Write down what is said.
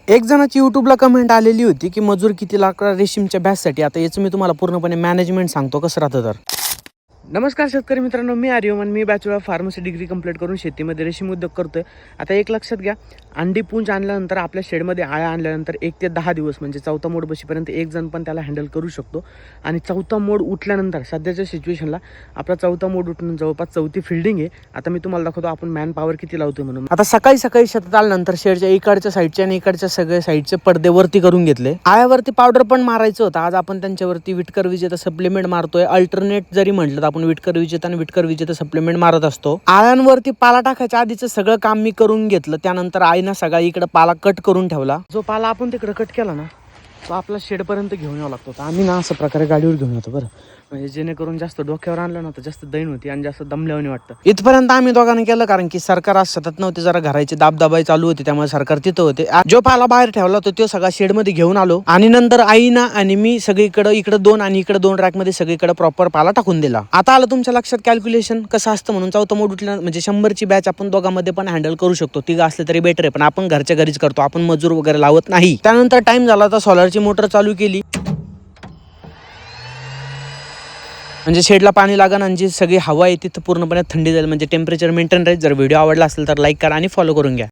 एक जणाची यूट्यूबला कमेंट आलेली होती की मजूर किती लागतात रेशीमच्या बॅचसाठी. आता याचं मी तुम्हाला पूर्णपणे मॅनेजमेंट सांगतो कसं राहतं तर. नमस्कार शेतकरी मित्रांनो, मी आर्यमन. मी बॅचलर फार्मसी डिग्री कंप्लीट करून शेतीमध्ये रेशीम उद्योग करतोय. आता एक लक्षात घ्या, अंडी पुंज आणल्यानंतर आपल्या शेडमध्ये आळ्या आणल्यानंतर 1 ते 10 दिवस म्हणजे चौथा मोड बशीपर्यंत एक जण पण त्याला हँडल करू शकतो. आणि चौथा मोड उठल्यानंतर सध्याच्या सिच्युएशनला आपला चौथा मोड उठून जवळपास चौथी फिल्डिंग आहे. आता मी तुम्हाला दाखवतो आपण मॅन पॉवर किती लावतोय म्हणून. आता सकाळी शेतात आल्यानंतर शेडच्या इकडच्या साईडचे आणि इकडच्या सगळ्या साईडचे पडदे वरती करून घेतले. आळ्यावरती पावडर पण मारायचं होतं. आज आपण त्यांच्यावरती विटकर विजेता सप्लिमेंट मारतोय. अल्टरनेट जरी म्हटलं तर आपण विटकर विजेता आणि विटकर विजेता सप्लिमेंट मारत असतो. आळ्यांवरती पाला टाकायच्या आधीचं सगळं काम मी करून घेतलं. त्यानंतर आईनं सगळा इकडे पाला कट करून ठेवला. जो पाला आपण तिकडे कट केला ना तो आपला शेडपर्यंत घेऊन यावं लागतो. आम्ही ना अशा प्रकारे गाडीवर घेऊन येतो बरं, म्हणजे जेणेकरून जास्त डोक्यावर आणलं ना तर जास्त दैन होती आणि जास्त दमल्यावानी वाटतं. इथपर्यंत आम्ही दोघांनी केलं कारण की सरकार आज सतत नव्हते, जरा घराची दाबदाबाई चालू होती त्यामुळे सरकार तिथं होते. जो पाला बाहेर ठेवला होता तो सगळा शेडमध्ये घेऊन आलो आणि नंतर आईना आणि मी सगळीकडे इकडे 2 आणि इकडे 2 रॅकमध्ये सगळीकडे प्रॉपर पाला टाकून दिला. आता आलं तुमच्या लक्षात कॅल्क्युलेशन कसं असतं म्हणून. चौथा मोड उठल्या म्हणजे 100ची बॅच आपण दोघांमध्ये पण हँडल करू शकतो. तिघं असले तरी बेटर आहे, पण आपण घरच्या घरीच करतो, आपण मजूर वगैरे लावत नाही. त्यानंतर टाइम झाला तर सोलरची मोटर चालू केली म्हणजे शेडला पाणी लागण आणि जी सगळी हवा आहे तिथं पूर्णपणे थंडी जाईल, म्हणजे टेम्परेचर मेंटेन राहील. जर व्हिडिओ आवडला असेल तर लाईक करा आणि फॉलो करून घ्या.